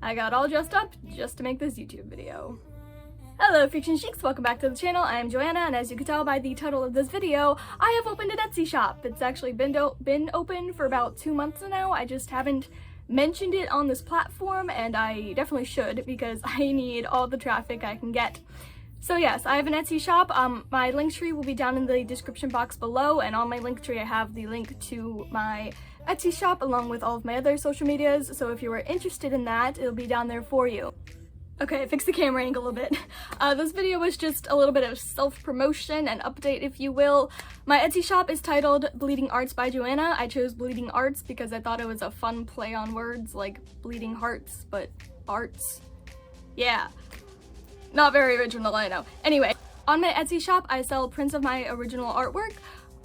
I got all dressed up just to make this YouTube video. Hello Fiction Chics, welcome back to the channel. I am Joanna, and as you can tell by the title of this video, I have opened an Etsy shop. It's actually been open for about 2 months now. I just haven't mentioned it on this platform, and I definitely should because I need all the traffic I can get. So yes, I have an Etsy shop. My link tree will be down in the description box below, and on my link tree I have the link to my Etsy shop along with all of my other social medias, so if you are interested in that, it'll be down there for you. Okay, I fixed the camera angle a bit. This video was just a little bit of self-promotion and update, if you will. My Etsy shop is titled Bleeding Arts by Joanna. I chose Bleeding Arts because I thought it was a fun play on words, like bleeding hearts, but arts. Yeah. Not very original, I know. Anyway, on my Etsy shop, I sell prints of my original artwork.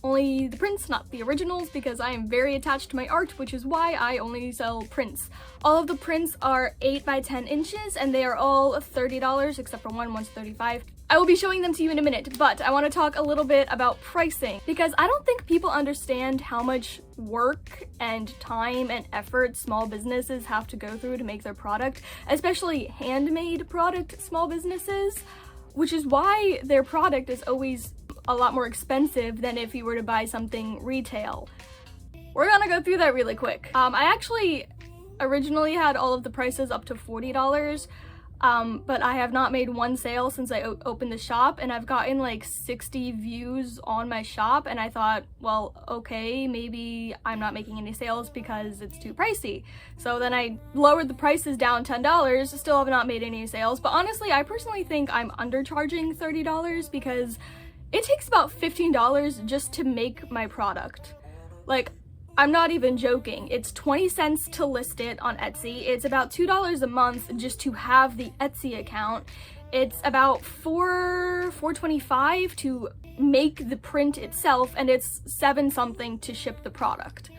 Only the prints, not the originals, because I am very attached to my art, which is why I only sell prints. All of the prints are 8 by 10 inches, and they are all $30, except for one's $35. I will be showing them to you in a minute, but I want to talk a little bit about pricing, because I don't think people understand how much work and time and effort small businesses have to go through to make their product, especially handmade product small businesses, which is why their product is always a lot more expensive than if you were to buy something retail. We're gonna go through that really quick. I actually originally had all of the prices up to $40, but I have not made one sale since I opened the shop, and I've gotten like 60 views on my shop, and I thought, well, okay, maybe I'm not making any sales because it's too pricey. So then I lowered the prices down $10, still have not made any sales, but honestly, I personally think I'm undercharging $30 because it takes about $15 just to make my product. Like, I'm not even joking. It's 20 cents to list it on Etsy. It's about $2 a month just to have the Etsy account. It's about $4.25 to make the print itself, and it's $7 something to ship the product.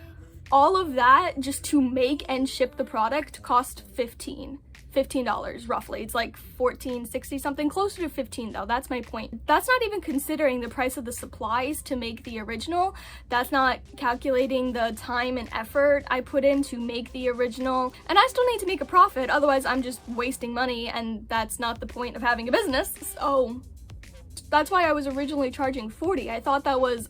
All of that just to make and ship the product cost $15 roughly. It's like $14.60 something, closer to $15 though. That's my point. That's not even considering the price of the supplies to make the original. That's not calculating the time and effort I put in to make the original. And I still need to make a profit, otherwise I'm just wasting money, and that's not the point of having a business. So that's why I was originally charging $40. I thought that was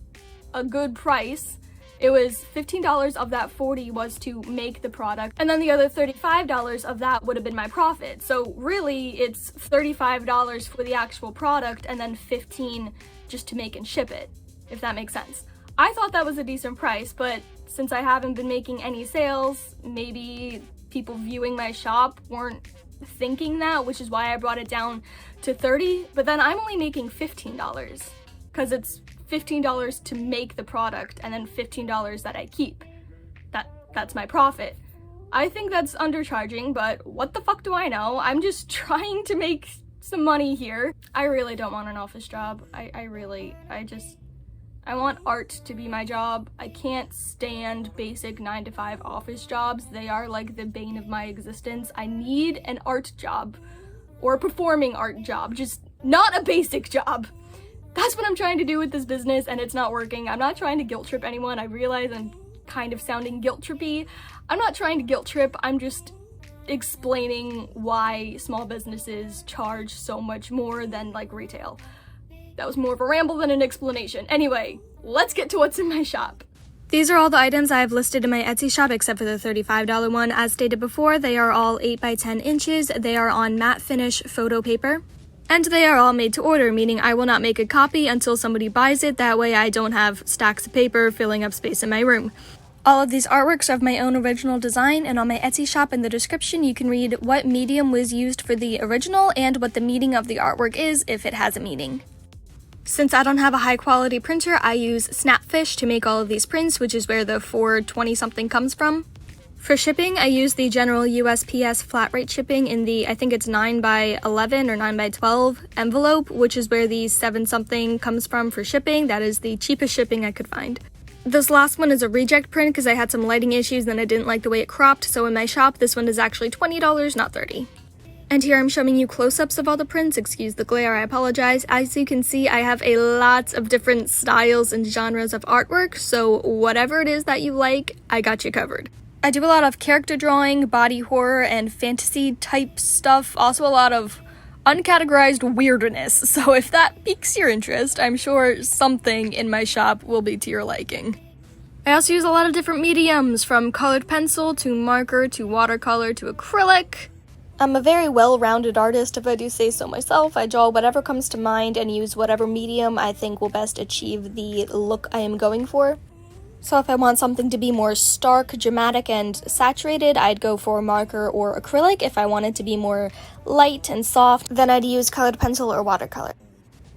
a good price. It was $15 of that $40 was to make the product, and then the other $35 of that would have been my profit. So really, it's $35 for the actual product and then $15 just to make and ship it, if that makes sense. I thought that was a decent price, but since I haven't been making any sales, maybe people viewing my shop weren't thinking that, which is why I brought it down to $30, but then I'm only making $15 because it's $15 to make the product and then $15 that I keep. That's my profit. I think that's undercharging, but what the fuck do I know? I'm just trying to make some money here. I really don't want an office job. I want art to be my job. I can't stand basic 9-to-5 office jobs. They are like the bane of my existence. I need an art job or a performing art job, just not a basic job. That's what I'm trying to do with this business, and it's not working. I'm not trying to guilt trip anyone. I realize I'm kind of sounding guilt trippy. I'm not trying to guilt trip. I'm just explaining why small businesses charge so much more than like retail. That was more of a ramble than an explanation. Anyway, let's get to what's in my shop. These are all the items I have listed in my Etsy shop except for the $35 one. As stated before, they are all 8 by 10 inches. They are on matte finish photo paper. And they are all made to order, meaning I will not make a copy until somebody buys it. That way I don't have stacks of paper filling up space in my room. All of these artworks are of my own original design, and on my Etsy shop in the description you can read what medium was used for the original and what the meaning of the artwork is if it has a meaning. Since I don't have a high quality printer, I use Snapfish to make all of these prints, which is where the $4.20 something comes from. For shipping, I use the general USPS flat rate shipping in the, I think it's 9 by 11 or 9 by 12 envelope, which is where the 7 something comes from for shipping. That is the cheapest shipping I could find. This last one is a reject print because I had some lighting issues and I didn't like the way it cropped, so in my shop this one is actually $20, not $30. And here I'm showing you close-ups of all the prints. Excuse the glare, I apologize. As you can see, I have a lot of different styles and genres of artwork, so whatever it is that you like, I got you covered. I do a lot of character drawing, body horror, and fantasy type stuff. Also a lot of uncategorized weirdness. So if that piques your interest, I'm sure something in my shop will be to your liking. I also use a lot of different mediums, from colored pencil to marker to watercolor to acrylic. I'm a very well-rounded artist, if I do say so myself. I draw whatever comes to mind and use whatever medium I think will best achieve the look I am going for. So if I want something to be more stark, dramatic, and saturated, I'd go for marker or acrylic. If I wanted to be more light and soft, then I'd use colored pencil or watercolor.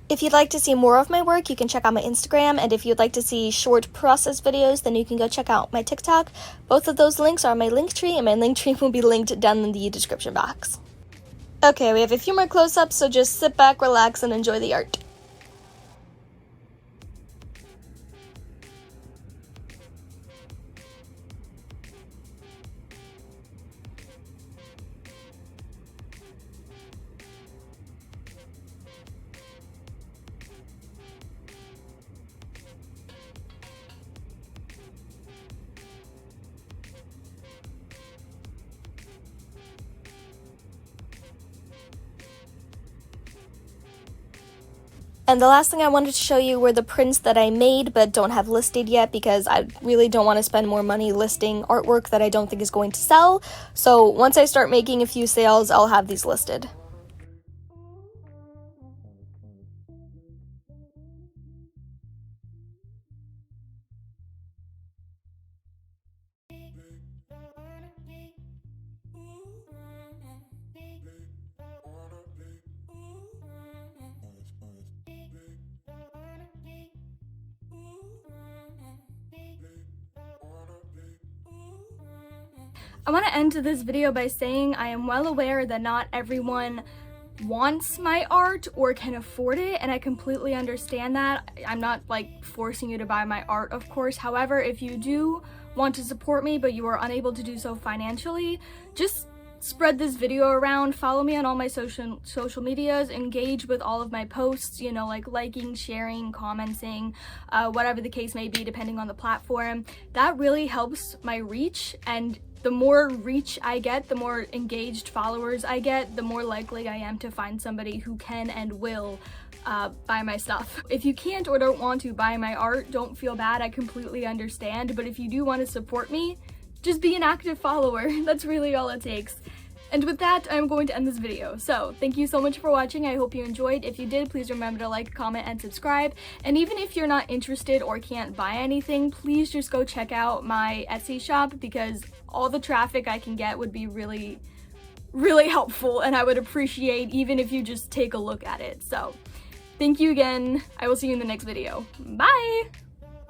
If you'd like to see more of my work, you can check out my Instagram, and if you'd like to see short process videos, then you can go check out my TikTok. Both of those links are on my Linktree, and my Linktree will be linked down in the description box. Okay, we have a few more close-ups, so just sit back, relax, and enjoy the art. And the last thing I wanted to show you were the prints that I made but don't have listed yet, because I really don't want to spend more money listing artwork that I don't think is going to sell. So once I start making a few sales, I'll have these listed. I want to end this video by saying I am well aware that not everyone wants my art or can afford it, and I completely understand that. I'm not like forcing you to buy my art, of course. However, if you do want to support me but you are unable to do so financially, just spread this video around, follow me on all my social medias, engage with all of my posts, you know, like liking, sharing, commenting, whatever the case may be, depending on the platform. That really helps my reach, and the more reach I get, the more engaged followers I get, the more likely I am to find somebody who can and will buy my stuff. If you can't or don't want to buy my art, don't feel bad, I completely understand, but if you do want to support me, just be an active follower. That's really all it takes. And with that, I'm going to end this video. So, thank you so much for watching. I hope you enjoyed. If you did, please remember to like, comment, and subscribe. And even if you're not interested or can't buy anything, please just go check out my Etsy shop, because all the traffic I can get would be really, really helpful, and I would appreciate even if you just take a look at it. So, thank you again. I will see you in the next video. Bye!